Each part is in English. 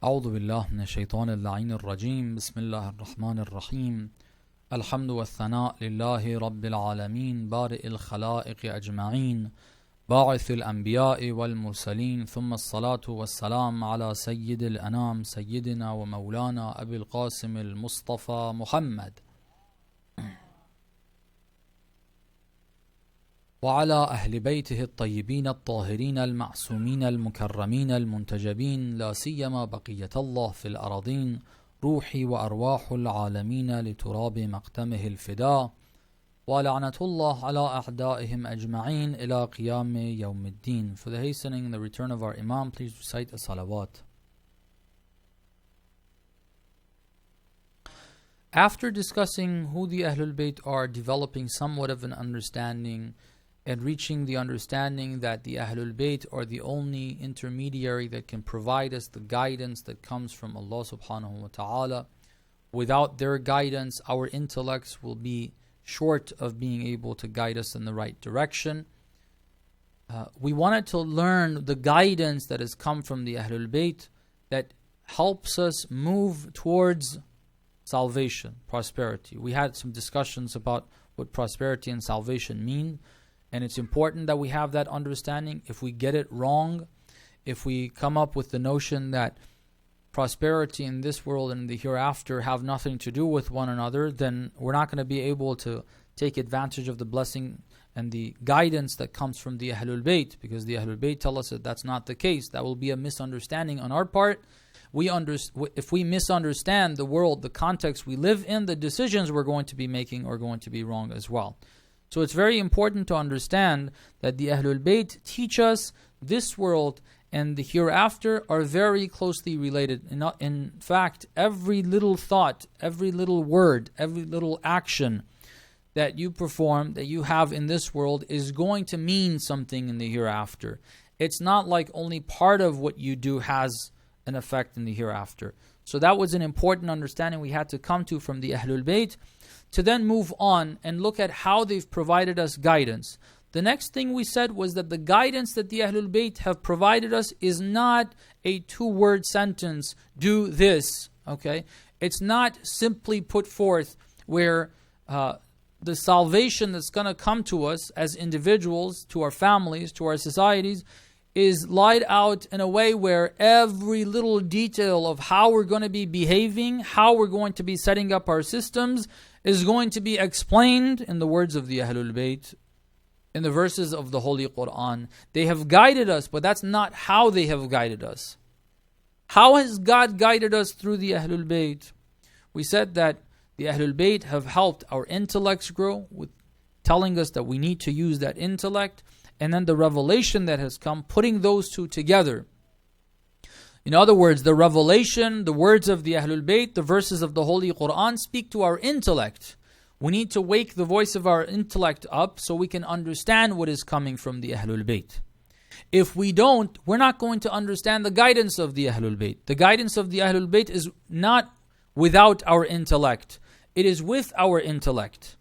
أعوذ بالله من الشيطان اللعين الرجيم بسم الله الرحمن الرحيم الحمد والثناء لله رب العالمين بارئ الخلائق أجمعين باعث الأنبياء والمرسلين ثم الصلاة والسلام على سيد الأنام سيدنا ومولانا أبي القاسم المصطفى محمد وعلى أهل بيته الطيبين الطاهرين المعصومين المكرمين المنتجبين لا سيما بقية الله في الأراضين روحي وأرواح العالمين لتراب مقدمه الفداء ولعنة الله على أعدائهم أجمعين إلى قيام يوم الدين. For the hastening and the return of our Imam, please recite a salawat. After discussing who the Ahlul Bayt are, developing somewhat of an understanding and reaching the understanding that the Ahlul Bayt are the only intermediary that can provide us the guidance that comes from Allah subhanahu wa ta'ala. Without their guidance, our intellects will be short of being able to guide us in the right direction. We wanted to learn the guidance that has come from the Ahlul Bayt that helps us move towards salvation, prosperity. We had some discussions about what prosperity and salvation mean. And it's important that we have that understanding. If we get it wrong, if we come up with the notion that prosperity in this world and the hereafter have nothing to do with one another, then we're not going to be able to take advantage of the blessing and the guidance that comes from the Ahlul Bayt, because the Ahlul Bayt tell us that that's not the case. That will be a misunderstanding on our part. If we misunderstand the world, the context we live in, the decisions we're going to be making are going to be wrong as well. So it's very important to understand that the Ahlul Bayt teach us this world and the hereafter are very closely related. In fact, every little thought, every little word, every little action that you perform, that you have in this world is going to mean something in the hereafter. It's not like only part of what you do has an effect in the hereafter. So that was an important understanding we had to come to from the Ahlul Bayt, to then move on and look at how they've provided us guidance. The next thing we said was that the guidance that the Ahlul Bayt have provided us is not a two-word sentence, do this, okay? It's not simply put forth where the salvation that's going to come to us as individuals, to our families, to our societies, is laid out in a way where every little detail of how we're going to be behaving, how we're going to be setting up our systems, is going to be explained in the words of the Ahlul Bayt, in the verses of the Holy Quran. They have guided us, but that's not how they have guided us. How has God guided us through the Ahlul Bayt? We said that the Ahlul Bayt have helped our intellects grow, with telling us that we need to use that intellect, and then the revelation that has come, putting those two together. In other words, the revelation, the words of the Ahlul Bayt, the verses of the Holy Quran speak to our intellect. We need to wake the voice of our intellect up so we can understand what is coming from the Ahlul Bayt. If we don't, we're not going to understand the guidance of the Ahlul Bayt. The guidance of the Ahlul Bayt is not without our intellect. It is with our intellect.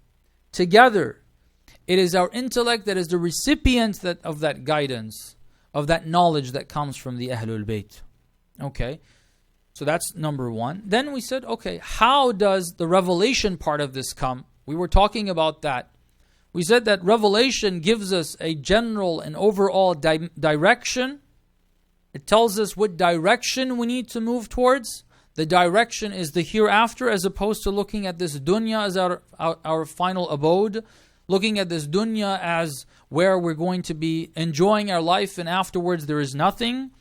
Together, it is our intellect that is the recipient of that guidance, of that knowledge that comes from the Ahlul Bayt. Okay, so that's number one. Then we said, okay, how does the revelation part of this come? We were talking about that. We said that revelation gives us a general and overall direction. It tells us what direction we need to move towards. The direction is the hereafter, as opposed to looking at this dunya as our final abode, looking at this dunya as where we're going to be enjoying our life and afterwards there is nothing.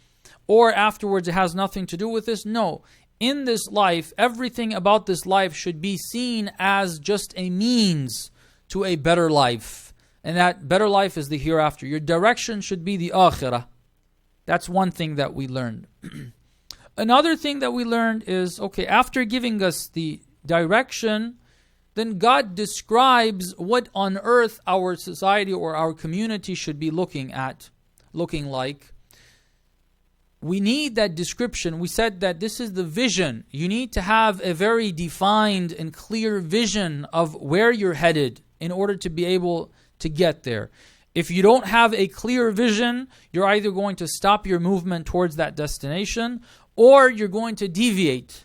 Or afterwards it has nothing to do with this. No. In this life, everything about this life should be seen as just a means to a better life. And that better life is the hereafter. Your direction should be the akhirah. That's one thing that we learned. Another thing that we learned is, okay, after giving us the direction, then God describes what on earth our society or our community should be looking like. We need that description. We said that this is the vision. You need to have a very defined and clear vision of where you're headed in order to be able to get there. If you don't have a clear vision, you're either going to stop your movement towards that destination, or you're going to deviate.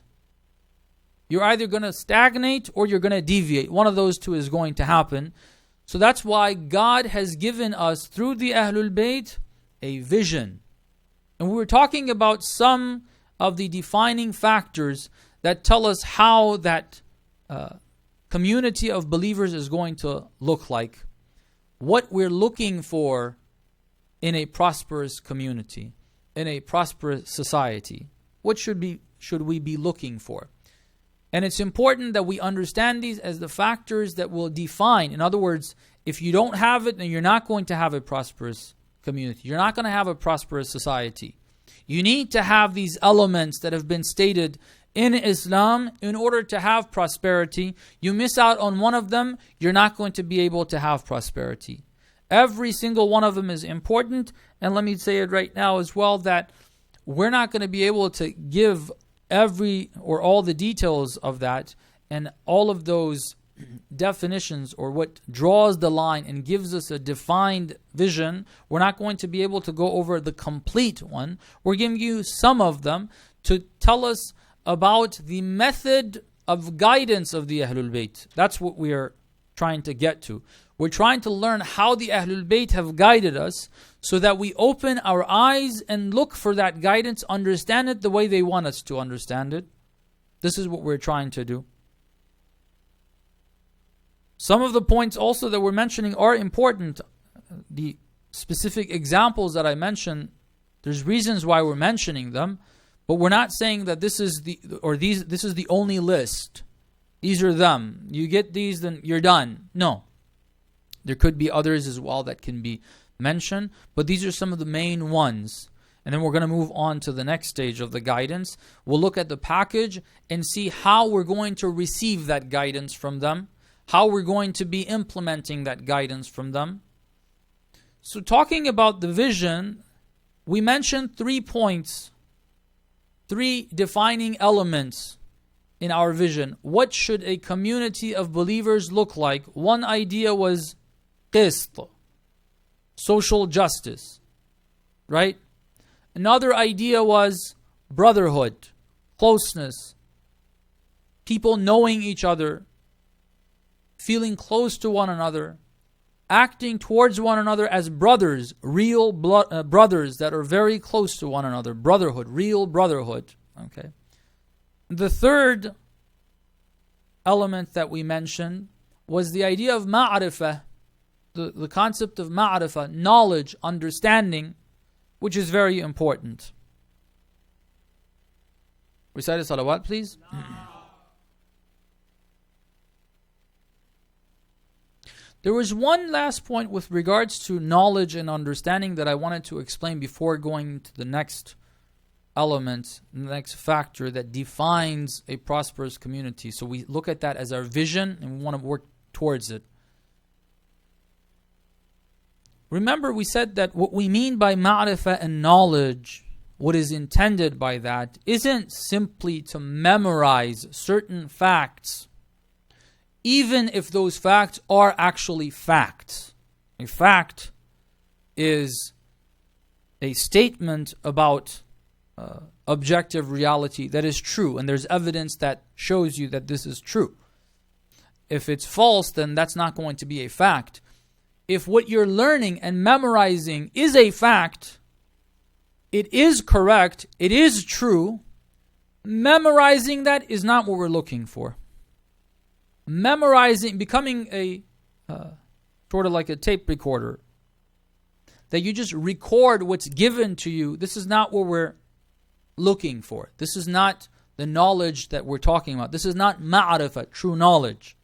You're either going to stagnate or you're going to deviate. One of those two is going to happen. So that's why God has given us, through the Ahlul Bayt, a vision. And we were talking about some of the defining factors that tell us how that community of believers is going to look like. What we're looking for in a prosperous community, in a prosperous society. What should we be looking for? And it's important that we understand these as the factors that will define. In other words, if you don't have it, then you're not going to have a prosperous community. You're not going to have a prosperous society. You need to have these elements that have been stated in Islam in order to have prosperity. You miss out on one of them, you're not going to be able to have prosperity. Every single one of them is important. And let me say it right now as well, that we're not going to be able to give every or all the details of that and all of those definitions, or what draws the line and gives us a defined vision. We're not going to be able to go over the complete one. We're giving you some of them to tell us about the method of guidance of the Ahlul Bayt. That's what we are trying to get to. We're trying to learn how the Ahlul Bayt have guided us so that we open our eyes and look for that guidance, understand it the way they want us to understand it. This is what we're trying to do. Some of the points also that we're mentioning are important. The specific examples that I mentioned, there's reasons why we're mentioning them, but we're not saying that this is the only list. These are them. You get these, then you're done. No. There could be others as well that can be mentioned, but these are some of the main ones. And then we're going to move on to the next stage of the guidance. We'll look at the package and see how we're going to receive that guidance from them, how we're going to be implementing that guidance from them. So talking about the vision, we mentioned 3 points, 3 defining elements in our vision. What should a community of believers look like? One idea was qist, social justice, right? Another idea was brotherhood, closeness, people knowing each other, feeling close to one another, acting towards one another as brothers, real brothers that are very close to one another. Brotherhood, real brotherhood. Okay. The third element that we mentioned was the idea of ma'rifah, the concept of ma'rifah, knowledge, understanding, which is very important. Recite a salawat, please. There was one last point with regards to knowledge and understanding that I wanted to explain before going to the next element, the next factor that defines a prosperous community. So we look at that as our vision and we want to work towards it. Remember, we said that what we mean by ma'rifah and knowledge, what is intended by that, isn't simply to memorize certain facts, even if those facts are actually facts. A fact is a statement about objective reality that is true, and there's evidence that shows you that this is true. If it's false, then that's not going to be a fact. If what you're learning and memorizing is a fact, it is correct, it is true, memorizing that is not what we're looking for. Memorizing, becoming a sort of like a tape recorder, that you just record what's given to you, this is not what we're looking for. This is not the knowledge that we're talking about. This is not ma'rifah, true knowledge.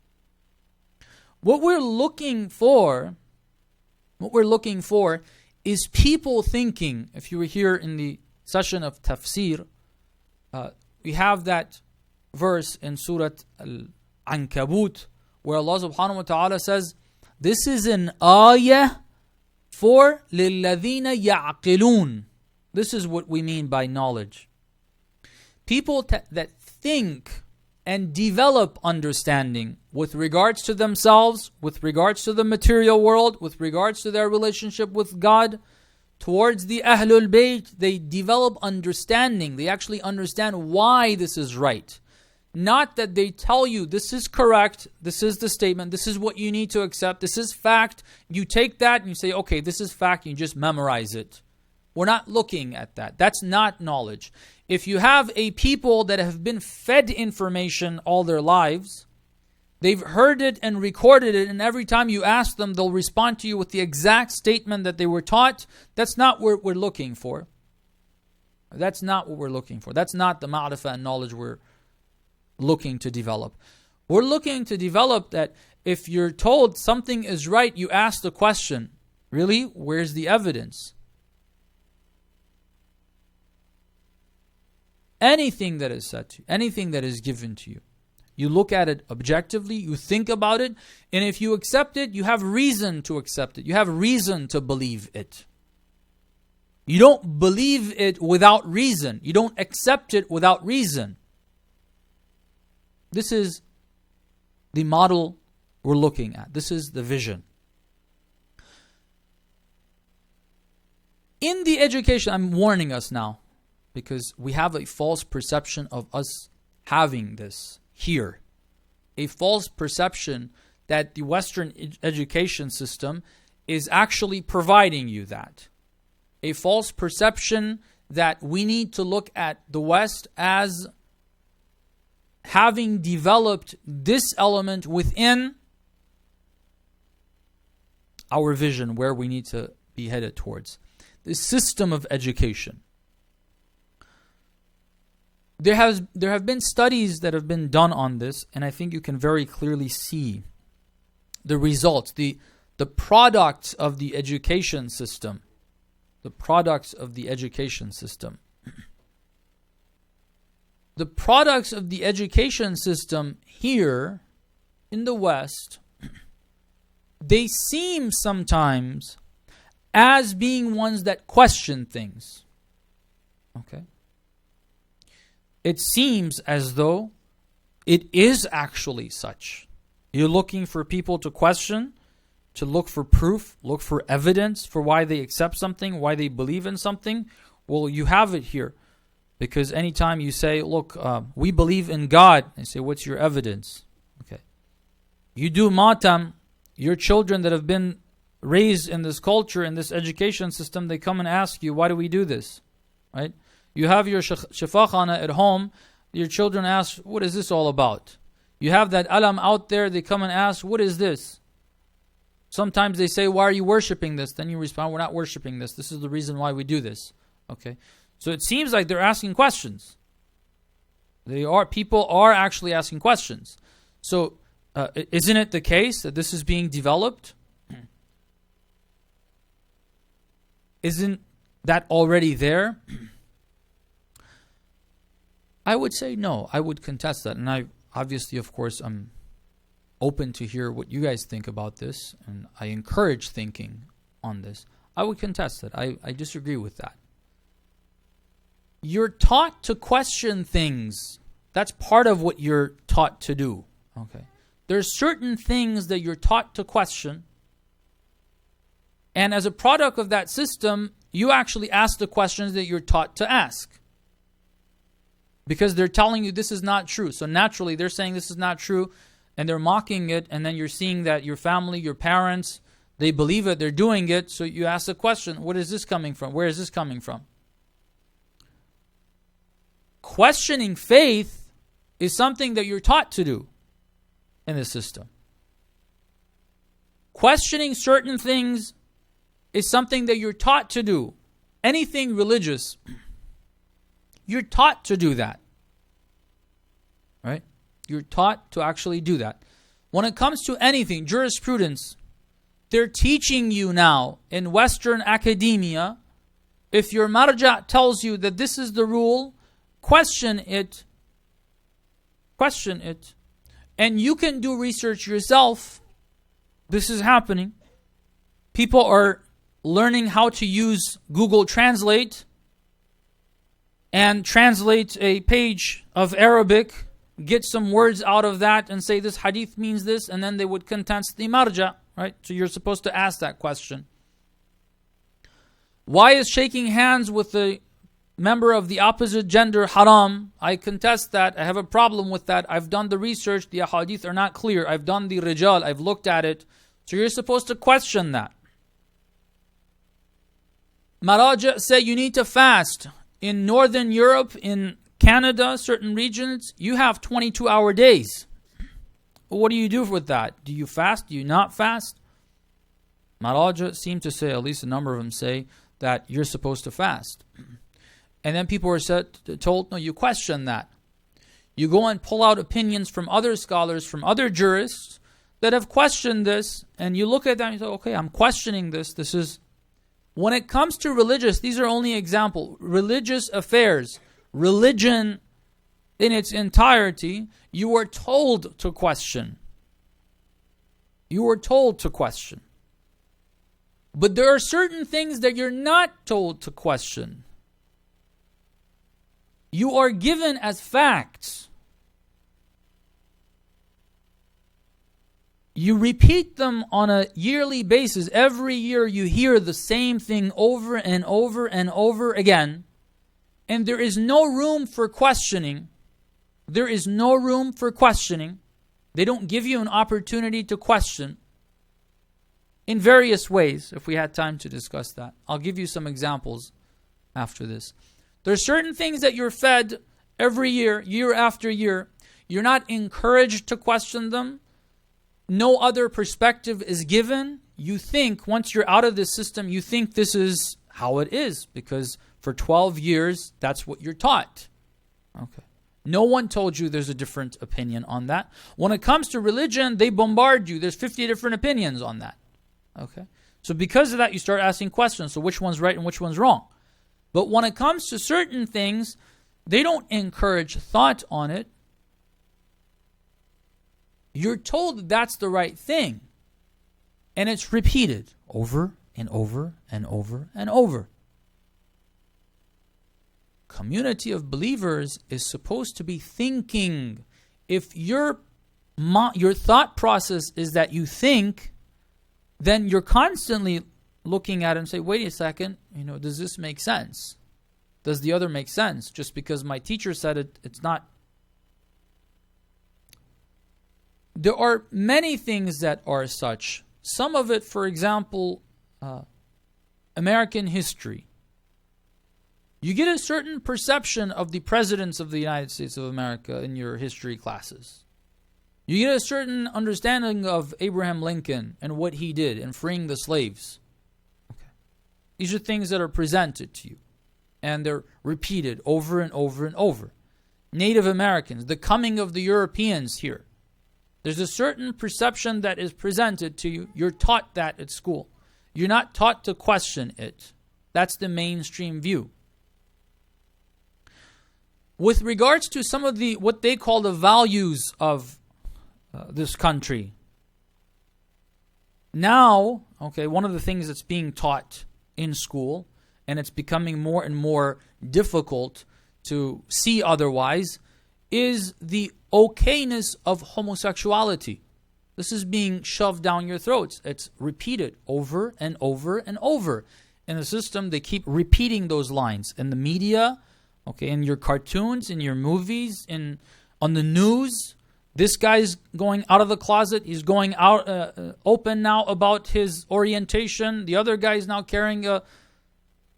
What we're looking for is people thinking. If you were here in the session of tafsir, we have that verse in Surah Al-Ankabut where Allah subhanahu wa ta'ala says, this is an ayah for لِلَّذِينَ يَعْقِلُونَ. This is what we mean by knowledge. People that think and develop understanding with regards to themselves, with regards to the material world, with regards to their relationship with God, towards the Ahlul Bayt, they develop understanding. They actually understand why this is right. Not that they tell you this is correct, this is the statement, this is what you need to accept, this is fact. You take that and you say, okay, this is fact, and you just memorize it. We're not looking at that. That's not knowledge. If you have a people that have been fed information all their lives, they've heard it and recorded it, and every time you ask them, they'll respond to you with the exact statement that they were taught. That's not what we're looking for. That's not what we're looking for. That's not the ma'rifah and knowledge we're looking to develop. We're looking to develop that if you're told something is right, you ask the question, really? Where's the evidence? Anything that is said to you, anything that is given to you, you look at it objectively, you think about it, and if you accept it, you have reason to accept it. You have reason to believe it. You don't believe it without reason. You don't accept it without reason. This is the model we're looking at. This is the vision. In the education, I'm warning us now, because we have a false perception of us having this here. A false perception that the Western education system is actually providing you that. A false perception that we need to look at the West as having developed this element within our vision, where we need to be headed towards. The system of education. There have been studies that have been done on this, and I think you can very clearly see the results, the products of the education system. The products of the education system. The products of the education system here in the West, they seem sometimes as being ones that question things. Okay? It seems as though it is actually such. You're looking for people to question, to look for proof, look for evidence for why they accept something, why they believe in something. Well, you have it here. Because anytime you say, look, we believe in God, they say, what's your evidence? Okay. You do matam, your children that have been raised in this culture, in this education system, they come and ask you, why do we do this? Right? You have your shifakhana at home, your children ask, what is this all about? You have that alam out there, they come and ask, what is this? Sometimes they say, why are you worshiping this? Then you respond, we're not worshiping this. This is the reason why we do this. Okay. So it seems like they're asking questions. People are actually asking questions. So isn't it the case that this is being developed? Isn't that already there? I would say no. I would contest that. And I obviously, of course, I'm open to hear what you guys think about this. And I encourage thinking on this. I would contest it. I disagree with that. You're taught to question things. That's part of what you're taught to do. Okay. There's certain things that you're taught to question. And as a product of that system, you actually ask the questions that you're taught to ask. Because they're telling you this is not true. So naturally, they're saying this is not true, and they're mocking it, and then you're seeing that your family, your parents, they believe it, they're doing it, so you ask the question, what is this coming from? Where is this coming from? Questioning faith is something that you're taught to do in the system. Questioning certain things is something that you're taught to do. Anything religious, you're taught to do that. Right? You're taught to actually do that. When it comes to anything, jurisprudence, they're teaching you now in Western academia, if your marja tells you that this is the rule, question it. Question it. And you can do research yourself. This is happening. People are learning how to use Google Translate and translate a page of Arabic, get some words out of that and say this hadith means this, and then they would contest the marja, right? So you're supposed to ask that question. Why is shaking hands with a member of the opposite gender haram? I contest that. I have a problem with that. I've done the research. The ahadith are not clear. I've done the rijal. I've looked at it. So you're supposed to question that. Maraja say you need to fast. In Northern Europe, in Canada, certain regions, you have 22-hour days. What do you do with that? Do you fast? Do you not fast? Maraja seem to say, at least a number of them say, that you're supposed to fast. And then people are told, no, you question that. You go and pull out opinions from other scholars, from other jurists that have questioned this, and you look at them and you say, okay, I'm questioning this. This is, when it comes to religious, these are only examples. Religious affairs, religion in its entirety, you are told to question. You are told to question. But there are certain things that you're not told to question. You are given as facts. You repeat them on a yearly basis. Every year you hear the same thing over and over and over again. And there is no room for questioning. There is no room for questioning. They don't give you an opportunity to question. In various ways, if we had time to discuss that. I'll give you some examples after this. There are certain things that you're fed every year, year after year. You're not encouraged to question them. No other perspective is given. You think, once you're out of this system, you think this is how it is. Because for 12 years, that's what you're taught. Okay. No one told you there's a different opinion on that. When it comes to religion, they bombard you. There's 50 different opinions on that. Okay. So because of that, you start asking questions. So which one's right and which one's wrong? But when it comes to certain things, they don't encourage thought on it. You're told that that's the right thing. And it's repeated over and over and over and over. Community of believers is supposed to be thinking. If your thought process is that you think, then you're constantly looking at it and say, wait a second, does this make sense? Does the other make sense? Just because my teacher said it, it's not. There are many things that are such. Some of it, for example, American history. You get a certain perception of the presidents of the United States of America in your history classes. You get a certain understanding of Abraham Lincoln and what he did in freeing the slaves. Okay. These are things that are presented to you. And they're repeated over and over and over. Native Americans, the coming of the Europeans here. There's a certain perception that is presented to you. You're taught that at school. You're not taught to question it. That's the mainstream view. With regards to some of what they call the values of this country. Now, one of the things that's being taught in school, and it's becoming more and more difficult to see otherwise, is the okayness of homosexuality. This is being shoved down your throats. It's repeated over and over and over. In the system, they keep repeating those lines. In the media, in your cartoons, in your movies, on the news. This guy's going out of the closet. He's going out open now about his orientation. The other guy's now carrying a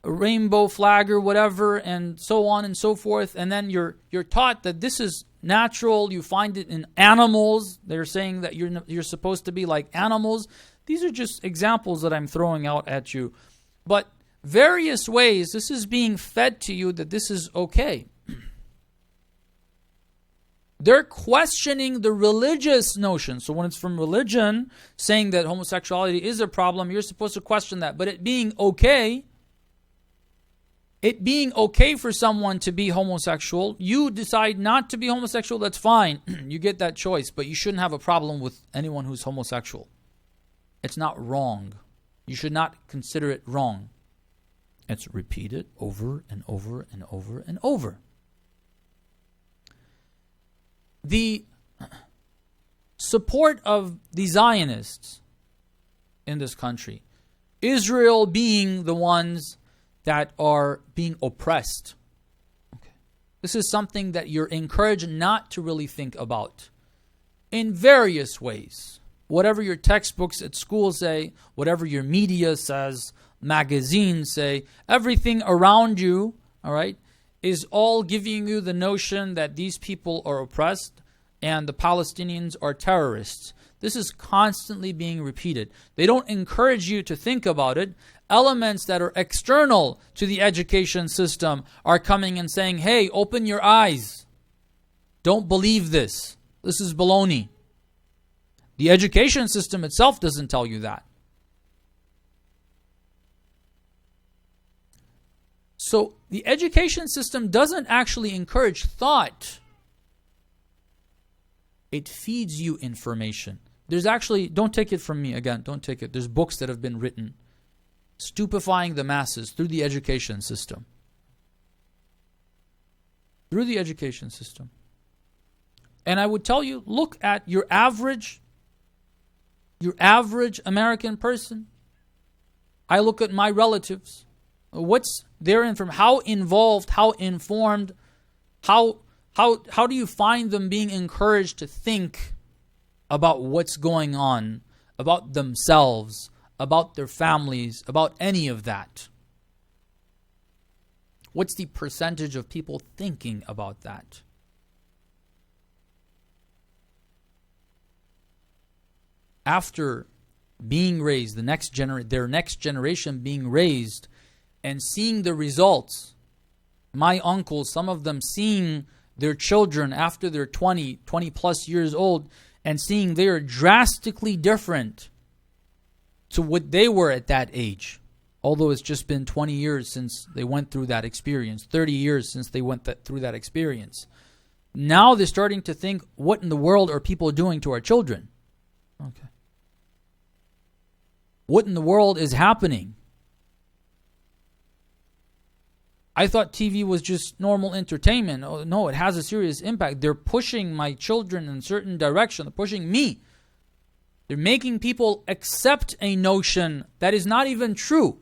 rainbow flag or whatever, and so on and so forth. And then you're taught that this is natural. You find it in animals. They're saying that you're supposed to be like animals. These are just examples that I'm throwing out at you. But various ways, this is being fed to you that this is okay. They're questioning the religious notion. So when it's from religion, saying that homosexuality is a problem, you're supposed to question that. But it being okay for someone to be homosexual, you decide not to be homosexual, that's fine. You get that choice. But you shouldn't have a problem with anyone who's homosexual. It's not wrong. You should not consider it wrong. It's repeated over and over and over and over. The support of the Zionists in this country, Israel being the ones that are being oppressed. Okay. This is something that you're encouraged not to really think about in various ways. Whatever your textbooks at school say, whatever your media says, magazines say, everything around you, all right, is all giving you the notion that these people are oppressed and the Palestinians are terrorists. This is constantly being repeated. They don't encourage you to think about it. Elements that are external to the education system are coming and saying, hey, open your eyes. Don't believe this. This is baloney. The education system itself doesn't tell you that. So the education system doesn't actually encourage thought. It feeds you information. There's actually, don't take it from me again, don't take it. There's books that have been written stupefying the masses through the education system. Through the education system. And I would tell you, look at your average American person. I look at my relatives. What's their information? How involved, how informed, how do you find them being encouraged to think about what's going on, about themselves, about their families, about any of that? What's the percentage of people thinking about that? After being raised, their next generation being raised and seeing the results, my uncles, some of them seeing their children after they're 20 plus years old and seeing they are drastically different to what they were at that age. Although it's just been 20 years since they went through that experience, 30 years since they went through that experience. Now they're starting to think, what in the world are people doing to our children? Okay. What in the world is happening? I thought TV was just normal entertainment. Oh, no, it has a serious impact. They're pushing my children in a certain direction. They're pushing me. They're making people accept a notion that is not even true.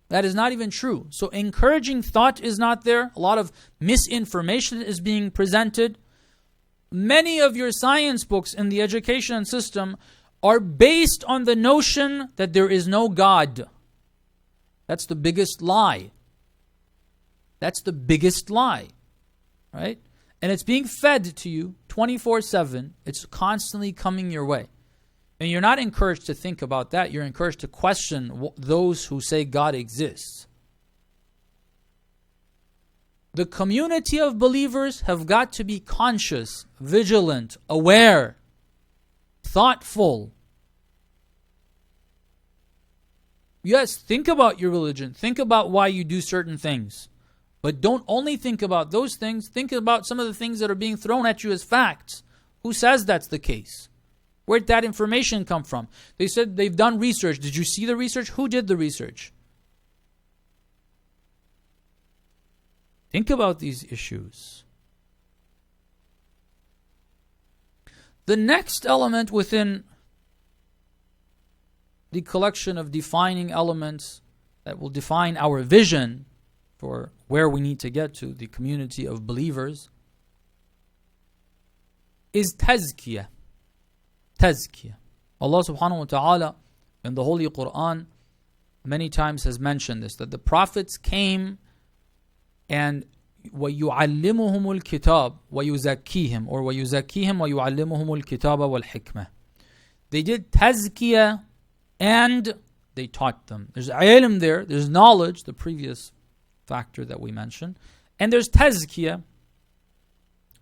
That is not even true. So encouraging thought is not there. A lot of misinformation is being presented. Many of your science books in the education system are based on the notion that there is no God. That's the biggest lie. That's the biggest lie, right? And it's being fed to you 24/7. It's constantly coming your way. And you're not encouraged to think about that. You're encouraged to question those who say God exists. The community of believers have got to be conscious, vigilant, aware, thoughtful. Yes, think about your religion. Think about why you do certain things. But don't only think about those things. Think about some of the things that are being thrown at you as facts. Who says that's the case? Where did that information come from? They said they've done research. Did you see the research? Who did the research? Think about these issues. The next element within the collection of defining elements that will define our vision for where we need to get to, the community of believers, is tazkiyah. Tazkiyah. Allah subhanahu wa ta'ala in the Holy Quran many times has mentioned this, that the prophets came and وَيُعَلِّمُهُمُ الْكِتَابِ وَيُزَكِّيهِمْ or وَيُزَكِّيهِمْ وَيُعَلِّمُهُمُ الْكِتَابَ وَالْحِكْمَةِ. They did tazkiyah and they taught them. There's ilm there, there's knowledge, the previous factor that we mentioned, and there's tazkiyah.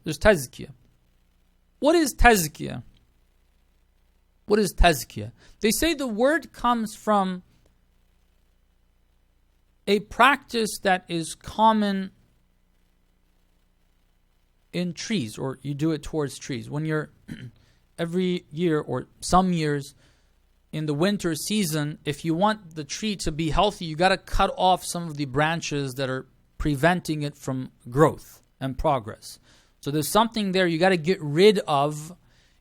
There's tazkiyah. What is tazkiyah? What is tazkiyah? They say the word comes from a practice that is common in trees, or you do it towards trees. When you're every year or some years in the winter season, if you want the tree to be healthy, you got to cut off some of the branches that are preventing it from growth and progress. So there's something there you got to get rid of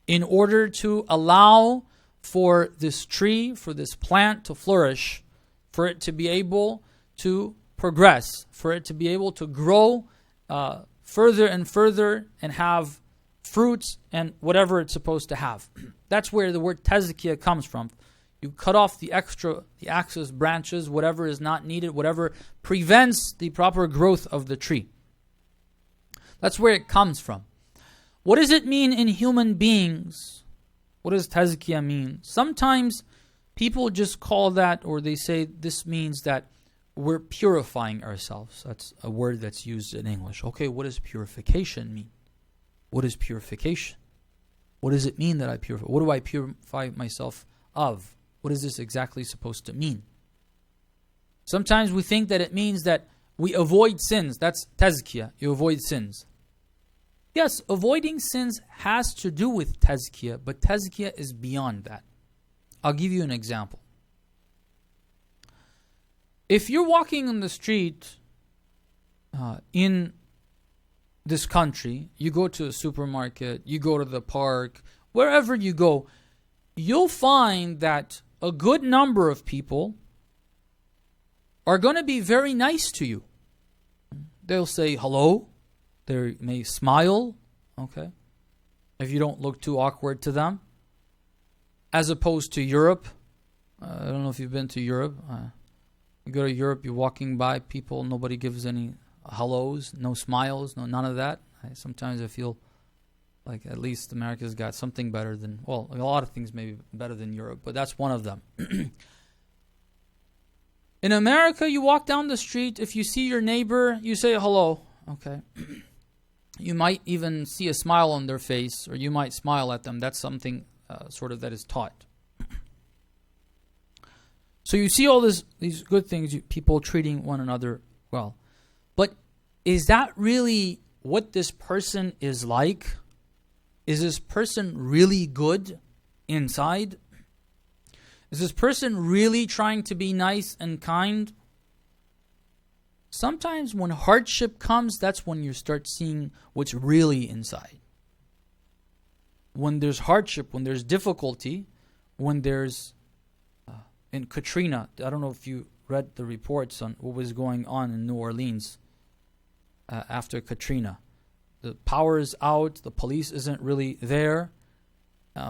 in order to allow for this tree, for this plant to flourish, for it to be able to progress, for it to be able to grow further and further and have fruits and whatever it's supposed to have. That's where the word tazkiyah comes from. You cut off the excess branches, whatever is not needed, whatever prevents the proper growth of the tree. That's where it comes from. What does it mean in human beings? What does tazkiyah mean? Sometimes people just call that, or they say this means that we're purifying ourselves. That's a word that's used in English. Okay, what does purification mean? What is purification? What does it mean that I purify? What do I purify myself of? What is this exactly supposed to mean? Sometimes we think that it means that we avoid sins. That's tazkiyah. You avoid sins. Yes, avoiding sins has to do with tazkiyah, but tazkiyah is beyond that. I'll give you an example. If you're walking on the street in this country, you go to a supermarket, you go to the park, wherever you go, you'll find that a good number of people are going to be very nice to you. They'll say hello. They may smile, okay, if you don't look too awkward to them. As opposed to Europe. I don't know if you've been to Europe. You go to Europe, you're walking by people, nobody gives any hellos, no smiles, none of that. Sometimes I feel like at least America's got something better than, well, a lot of things may be better than Europe, but that's one of them. In America, you walk down the street, if you see your neighbor, you say hello, okay. You might even see a smile on their face, or you might smile at them. That's something sort of that is taught. So you see all these good things, people treating one another well. But is that really what this person is like? Is this person really good inside? Is this person really trying to be nice and kind? Sometimes when hardship comes, that's when you start seeing what's really inside. When there's hardship, when there's difficulty, when there's in Katrina, I don't know if you read the reports on what was going on in New Orleans after Katrina. The power is out, the police isn't really there.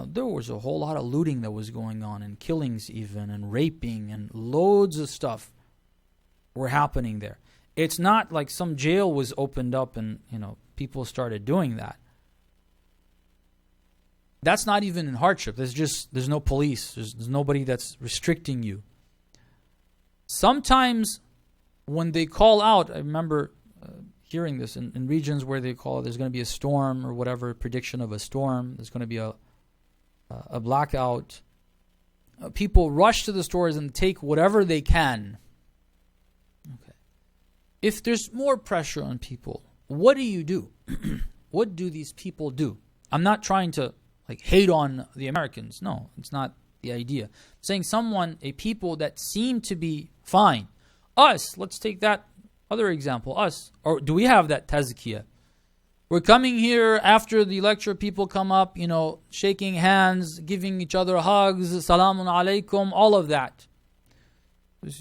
There was a whole lot of looting that was going on, and killings even, and raping, and loads of stuff were happening there. It's not like some jail was opened up and, people started doing that. That's not even in hardship. There's no police. There's nobody that's restricting you. Sometimes when they call out, I remember hearing this in regions where they call there's going to be a storm or whatever, prediction of a storm. There's going to be a blackout. People rush to the stores and take whatever they can. Okay. If there's more pressure on people, what do? What do these people do? I'm not trying to hate on the Americans. No, it's not the idea. I'm saying a people that seem to be fine. Us, let's take that other example. Us, or do we have that tazkiyah? We're coming here after the lecture, people come up, shaking hands, giving each other hugs, salamun alaikum, all of that.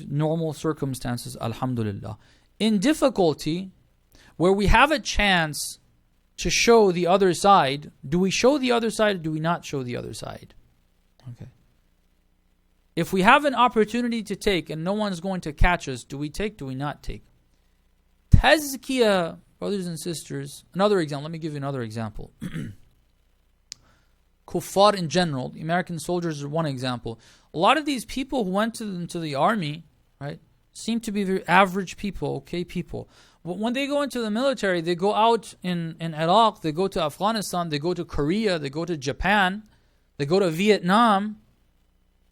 Normal circumstances, alhamdulillah. In difficulty, where we have a chance to show the other side, do we show the other side or do we not show the other side? Okay. If we have an opportunity to take and no one's going to catch us, do we take, do we not take? Tazkiyah, brothers and sisters, another example, let me give you another example. Kuffar in general, the American soldiers are one example. A lot of these people who went into the army, right, seem to be very average people, okay people. But when they go into the military, they go out in Iraq, they go to Afghanistan, they go to Korea, they go to Japan, they go to Vietnam.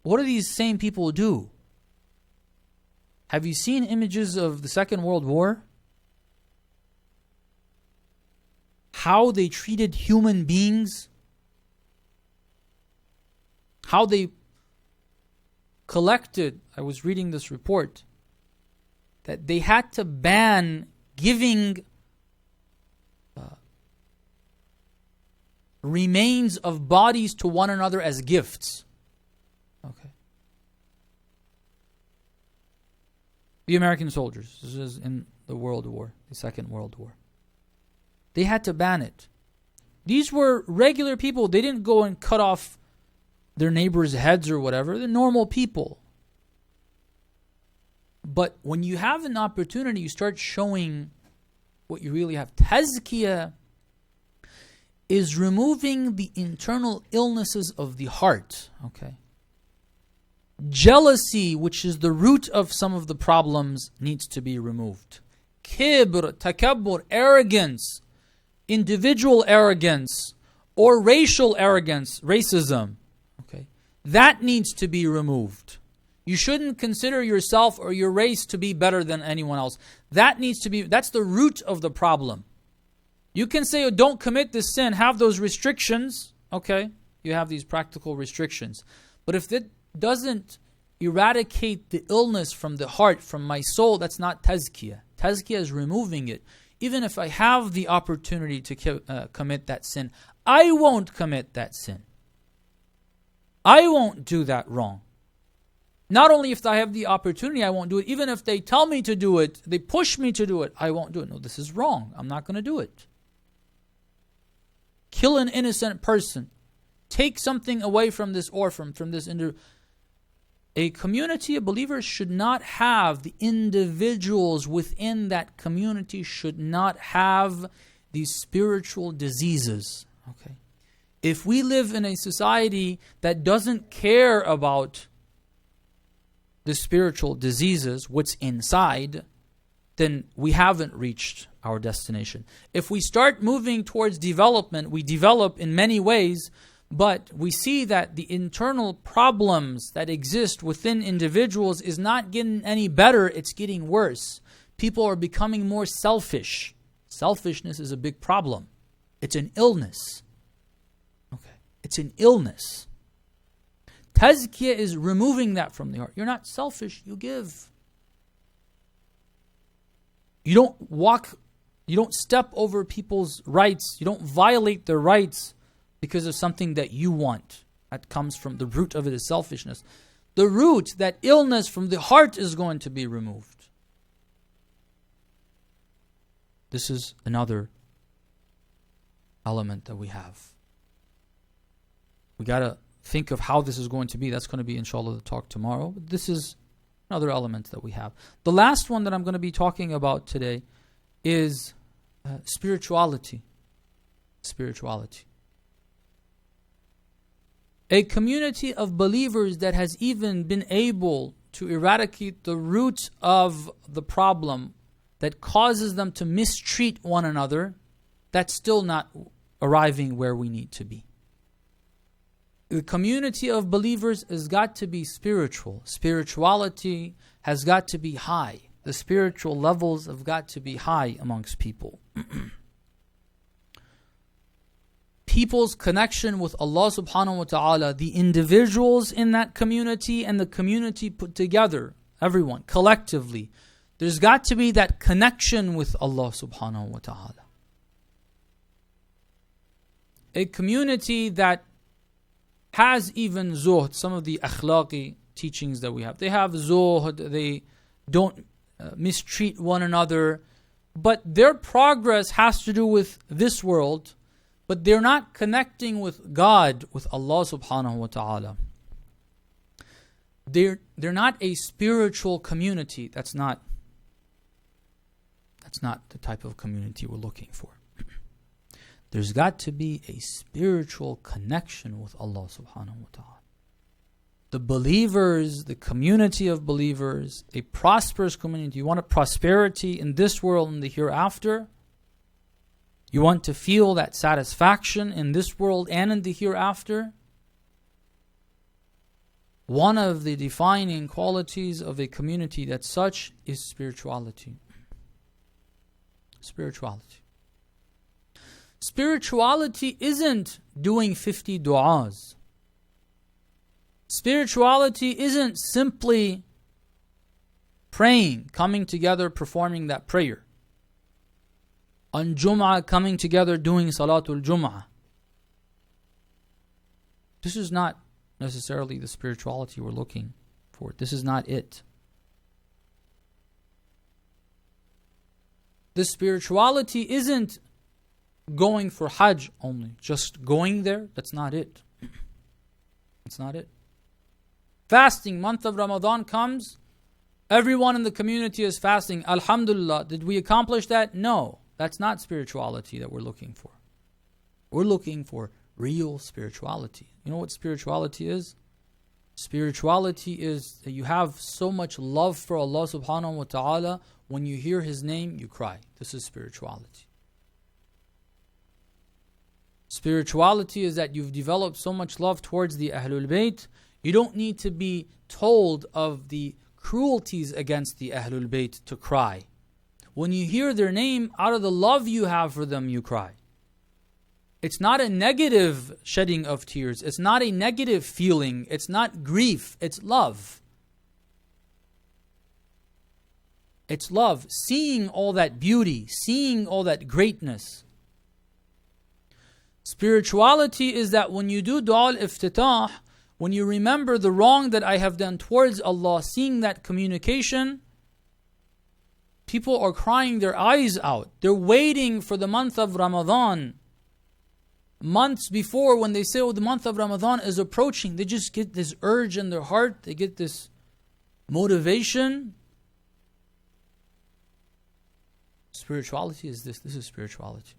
What do these same people do? Have you seen images of the Second World War? How they treated human beings? How they collected, I was reading this report, that they had to ban giving remains of bodies to one another as gifts. Okay. The American soldiers. This is in the World War, the Second World War. They had to ban it. These were regular people. They didn't go and cut off their neighbors' heads or whatever. They're normal people. But when you have an opportunity, you start showing what you really have. Tazkiyah is removing the internal illnesses of the heart. Okay. Jealousy, which is the root of some of the problems, needs to be removed. Kibr, takabbur, arrogance, individual arrogance, or racial arrogance, racism. Okay. That needs to be removed. You shouldn't consider yourself or your race to be better than anyone else. That needs to be, that's the root of the problem. You can say, oh, don't commit this sin, have those restrictions. Okay, you have these practical restrictions. But if it doesn't eradicate the illness from the heart, from my soul, that's not tazkiyah. Tazkiyah is removing it. Even if I have the opportunity to commit that sin, I won't commit that sin. I won't do that wrong. Not only if I have the opportunity, I won't do it. Even if they tell me to do it, they push me to do it, I won't do it. No, this is wrong. I'm not going to do it. Kill an innocent person. Take something away from this orphan, from this individual. A community of believers should not have, the individuals within that community should not have these spiritual diseases. Okay. If we live in a society that doesn't care about the spiritual diseases, what's inside, then we haven't reached our destination. If we start moving towards development, we develop in many ways, but we see that the internal problems that exist within individuals is not getting any better, it's getting worse. People are becoming more selfish. Selfishness is a big problem. It's an illness. Okay, it's an illness. Tazkiyah is removing that from the heart. You're not selfish, you give. You don't step over people's rights. You don't violate their rights because of something that you want. That comes from the root of it is selfishness. The root, that illness from the heart, is going to be removed. This is another element that we have. We got to think of how this is going to be. That's going to be, inshallah, the talk tomorrow. But this is another element that we have. The last one that I'm going to be talking about today is spirituality. Spirituality. A community of believers that has even been able to eradicate the root of the problem that causes them to mistreat one another, that's still not arriving where we need to be. The community of believers has got to be spiritual. Spirituality has got to be high. The spiritual levels have got to be high amongst people. People's connection with Allah subhanahu wa ta'ala, the individuals in that community and the community put together, everyone, collectively, there's got to be that connection with Allah subhanahu wa ta'ala. A community that has even zuhd, some of the akhlaqi teachings that we have. They have zuhd, they don't mistreat one another, but their progress has to do with this world, but they're not connecting with God, with Allah subhanahu wa ta'ala. They're not a spiritual community. That's not the type of community we're looking for. There's got to be a spiritual connection with Allah subhanahu wa ta'ala. The believers, the community of believers, a prosperous community. You want a prosperity in this world and the hereafter? You want to feel that satisfaction in this world and in the hereafter? One of the defining qualities of a community that's such is spirituality. Spirituality. Spirituality isn't doing 50 du'as. Spirituality isn't simply praying, coming together, performing that prayer. On Jum'ah, coming together, doing Salatul Jum'ah. This is not necessarily the spirituality we're looking for. This is not it. The spirituality isn't going for Hajj only. Just going there, that's not it. That's not it. Fasting, month of Ramadan comes, everyone in the community is fasting. Alhamdulillah. Did we accomplish that? No. That's not spirituality that we're looking for. We're looking for real spirituality. You know what spirituality is? Spirituality is that you have so much love for Allah subhanahu wa ta'ala, when you hear His name, you cry. This is spirituality. Spirituality is that you've developed so much love towards the Ahlul Bayt, you don't need to be told of the cruelties against the Ahlul Bayt to cry. When you hear their name, out of the love you have for them, you cry. It's not a negative shedding of tears. It's not a negative feeling. It's not grief. It's love. It's love. Seeing all that beauty, seeing all that greatness. Spirituality is that when you do dua al-iftitah, when you remember the wrong that I have done towards Allah, seeing that communication, people are crying their eyes out. They're waiting for the month of Ramadan. Months before, when they say, oh, the month of Ramadan is approaching, they just get this urge in their heart. They get this motivation. Spirituality is this. This is spirituality.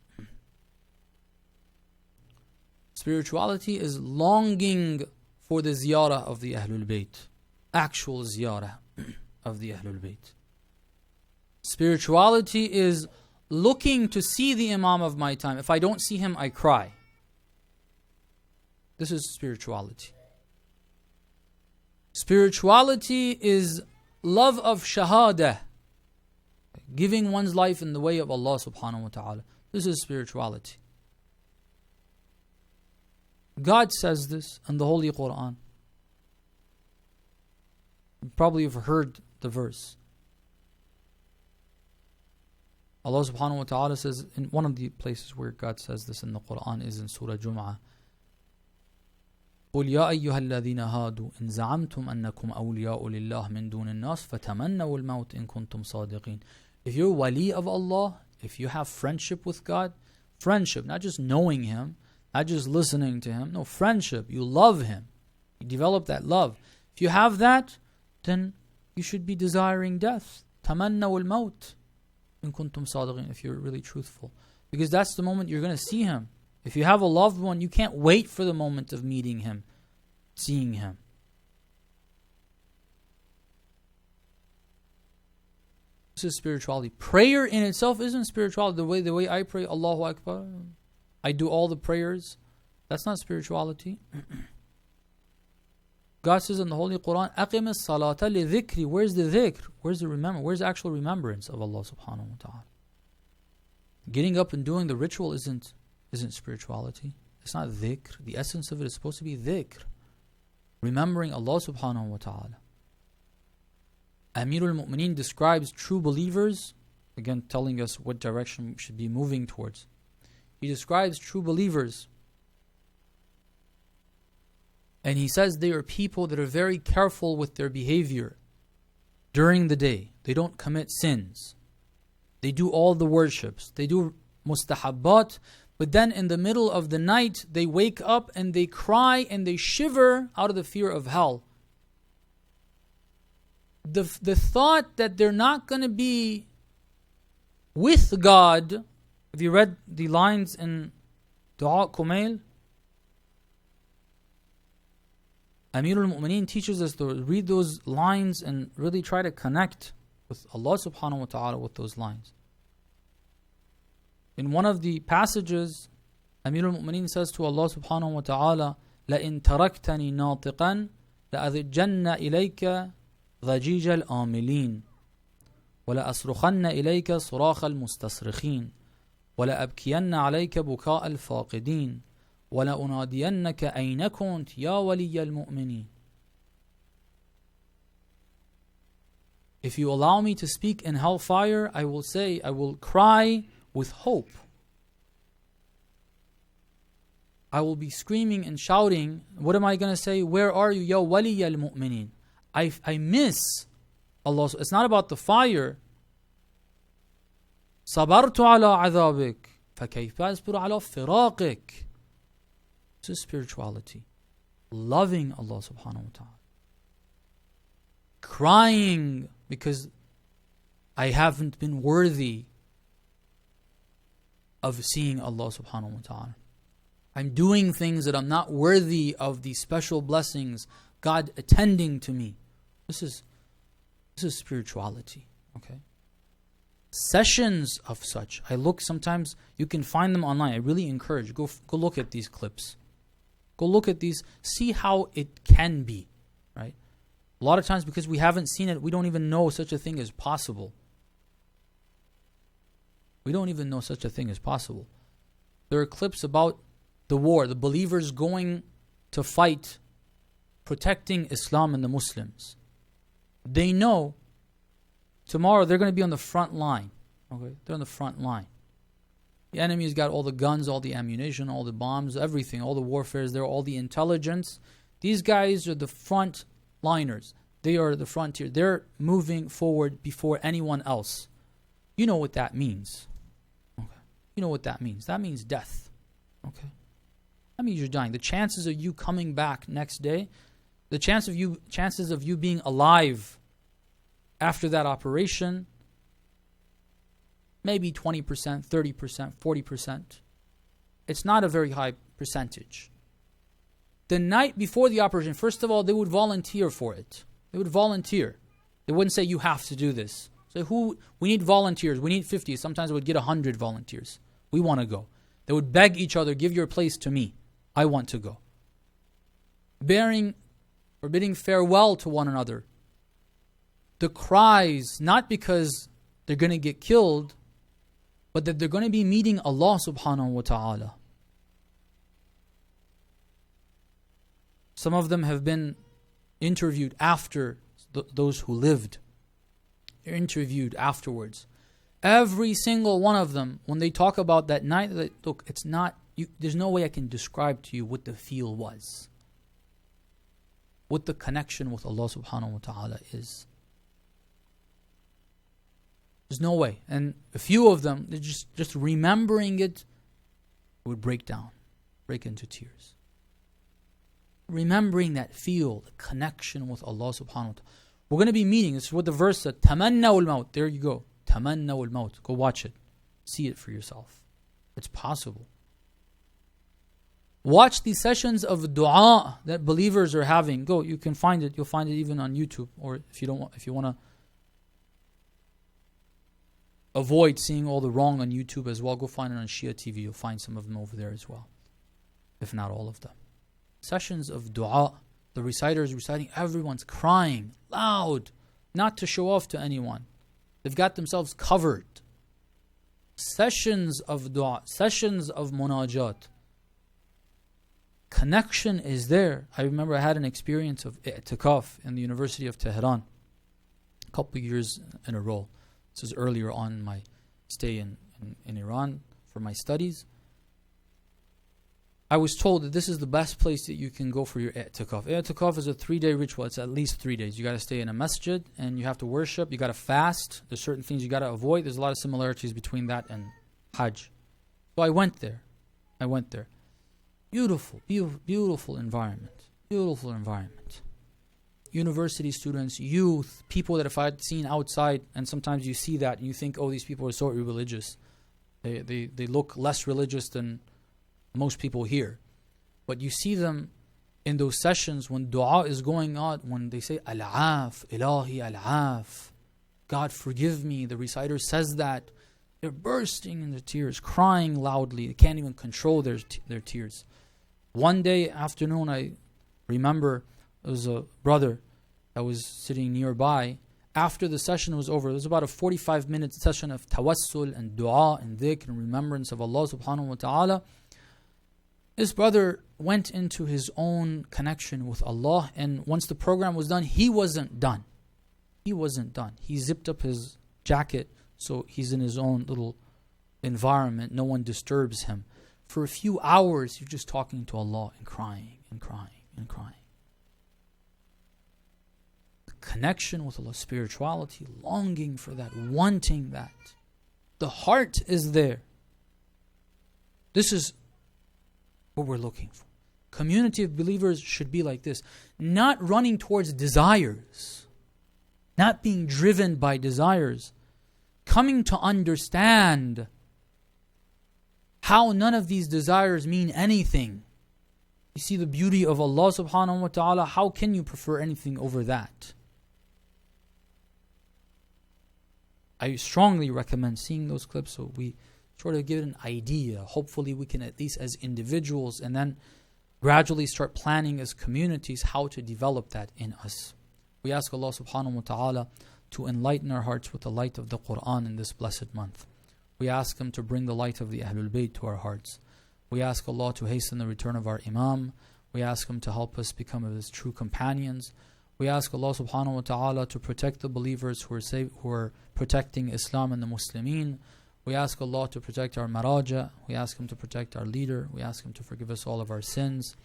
Spirituality is longing for the ziyarah of the Ahlul Bayt. Actual ziyarah of the Ahlul Bayt. Spirituality is looking to see the Imam of my time. If I don't see him, I cry. This is spirituality. Spirituality is love of shahada, giving one's life in the way of Allah subhanahu wa ta'ala. This is spirituality. God says this in the Holy Quran. You probably have heard the verse. Allah subhanahu wa ta'ala says, in one of the places where God says this in the Quran is in Surah Jum'ah. قُلْ يَا أَيُّهَا الَّذِينَ هَادُوا إِنْ زَعَمْتُمْ أَنَّكُمْ أَوْلِيَاءُ لِلَّهِ مِنْ دُونِ النَّاسِ فَتَمَنَّوُا الْمَوْتِ إِن كُنْتُمْ صَادِقِينَ. If you're wali of Allah, if you have friendship with God, friendship, not just knowing Him, not just listening to Him, no, friendship, you love Him, you develop that love. If you have that, then you should be desiring death. تَمَنَّوُا الْمَوْتِ إِن كُنْتُمْ صَادِقِينَ, if you're really truthful. Because that's the moment you're going to see Him. If you have a loved one, you can't wait for the moment of meeting Him, seeing Him. This is spirituality. Prayer in itself isn't spirituality. The way I pray, Allahu Akbar, I do all the prayers, that's not spirituality. God says in the Holy Quran, أَقِمِ الصَّلَاةَ لِذِكْرِ. Where's the dhikr? Where's the Where's the actual remembrance of Allah subhanahu wa ta'ala? Getting up and doing the ritual isn't spirituality. It's not dhikr. The essence of it is supposed to be dhikr. Remembering Allah subhanahu wa ta'ala. Amirul Mu'mineen describes true believers, again telling us what direction we should be moving towards. He describes true believers, and he says they are people that are very careful with their behavior during the day. They don't commit sins. They do all the worships. They do mustahabbat, but then in the middle of the night, they wake up and they cry and they shiver out of the fear of hell. The thought that they're not going to be with God. Have you read the lines in Dua Kumail? Amirul Mu'mineen teaches us to read those lines and really try to connect with Allah subhanahu wa ta'ala with those lines. In one of the passages, Amirul Mu'mineen says to Allah subhanahu wa ta'ala, لَإِن تَرَكْتَنِي نَاطِقًا لَأَذِجَّنَّ إِلَيْكَ ضَجِيجَ الْآمِلِينَ وَلَأَصْرُخَنَّ إِلَيْكَ صُرَاخَ الْمُسْتَصْرِخِينَ وَلَأَبْكِيَنَّ عَلَيْكَ بُكَاءَ الْفَاقِدِينَ وَلَأُنَادِيَنَّكَ أَيْنَ كُنْتَ يَا وَلِيَّ الْمُؤْمِنِينَ. If you allow me to speak in hellfire, I will say, I will cry with hope. I will be screaming and shouting. What am I going to say? Where are you, Ya Waliya al-Mu'mineen? I miss Allah. It's not about the fire. صبرت على عذابك فكيف أصبر على فراقك. This is spirituality. Loving Allah subhanahu wa ta'ala. Crying because I haven't been worthy of seeing Allah subhanahu wa ta'ala. I'm doing things that I'm not worthy of these special blessings, God attending to me. This is spirituality. Okay? Sessions of such. I look sometimes, you can find them online. I really encourage, go look at these clips. Go look at these, see how it can be. Right? A lot of times because we haven't seen it, we don't even know such a thing is possible. We don't even know such a thing is possible. There are clips about the war, the believers going to fight, protecting Islam and the Muslims. They know tomorrow they're going to be on the front line. Okay, they're on the front line. The enemy's got all the guns, all the ammunition, all the bombs, everything, all the warfares there, all the intelligence. These guys are the front liners. They are the frontier. They're moving forward before anyone else. You know what that means. Okay. You know what that means. That means death. Okay. That means you're dying. The chances of you coming back next day, the chances of you being alive after that operation, maybe 20%, 30%, 40%. It's not a very high percentage. The night before the operation, first of all, they would volunteer for it. They would volunteer. They wouldn't say, you have to do this. So we need volunteers. We need 50. Sometimes we would get 100 volunteers. We want to go. They would beg each other, give your place to me. I want to go. Bidding farewell to one another. The cries, not because they're going to get killed, but that they're going to be meeting Allah subhanahu wa ta'ala. Some of them have been interviewed after those who lived. They're interviewed afterwards. Every single one of them, when they talk about that night, look, it's not, there's no way I can describe to you what the feel was. What the connection with Allah subhanahu wa ta'ala is. There's no way. And a few of them, they're just remembering it would break down, break into tears. Remembering that feel, the connection with Allah subhanahu wa ta'ala. We're going to be meeting, this is what the verse said, تَمَنَّوُا الْمَوْتِ. There you go. تَمَنَّوُا الْمَوْتِ. Go watch it. See it for yourself. It's possible. Watch these sessions of dua that believers are having. Go, you can find it. You'll find it even on YouTube. Or if you want to avoid seeing all the wrong on YouTube as well, go find it on Shia TV. You'll find some of them over there as well. If not all of them. Sessions of dua. The reciters reciting, everyone's crying loud, not to show off to anyone. They've got themselves covered. Sessions of dua, sessions of munajat. Connection is there. I remember I had an experience of i'tikaf in the University of Tehran a couple of years in a row. This was earlier on in my stay in Iran for my studies. I was told that this is the best place that you can go for your i'tikaf. I'tikaf is a 3-day ritual. It's at least 3 days. You got to stay in a masjid and you have to worship. You got to fast. There's certain things you got to avoid. There's a lot of similarities between that and Hajj. So I went there. Beautiful, beautiful, beautiful environment. Beautiful environment. University students, youth, people that if I'd seen outside, and sometimes you see that and you think, oh, these people are so irreligious. They look less religious than most people here. But you see them in those sessions when dua is going on, when they say, Al-Af, Ilahi Al-Af, God forgive me. The reciter says that. They're bursting into tears, crying loudly. They can't even control their tears. One day afternoon, I remember there was a brother that was sitting nearby. After the session was over, there was about a 45-minute session of tawassul and dua and dhikr and remembrance of Allah subhanahu wa ta'ala. This brother went into his own connection with Allah, and once the program was done, he wasn't done. He zipped up his jacket, so he's in his own little environment. No one disturbs him. For a few hours, you're just talking to Allah and crying and crying and crying. The connection with Allah, spirituality, longing for that, wanting that. The heart is there. This is what we're looking for. Community of believers should be like this. Not running towards desires. Not being driven by desires. Coming to understand how none of these desires mean anything. You see the beauty of Allah subhanahu wa ta'ala. How can you prefer anything over that? I strongly recommend seeing those clips so we sort of get an idea. Hopefully we can, at least as individuals, and then gradually start planning as communities how to develop that in us. We ask Allah subhanahu wa ta'ala to enlighten our hearts with the light of the Quran in this blessed month. We ask Him to bring the light of the Ahlul Bayt to our hearts. We ask Allah to hasten the return of our Imam. We ask Him to help us become His true companions. We ask Allah subhanahu wa ta'ala to protect the believers who are protecting Islam and the Muslimin. We ask Allah to protect our maraja. We ask Him to protect our leader. We ask Him to forgive us all of our sins.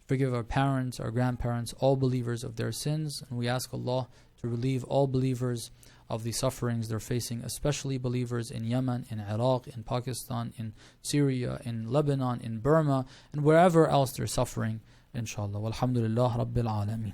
Forgive our parents, our grandparents, all believers of their sins. And we ask Allah to relieve all believers of the sufferings they're facing, especially believers in Yemen, in Iraq, in Pakistan, in Syria, in Lebanon, in Burma, and wherever else they're suffering, inshallah. Walhamdulillah Rabbil Alameen.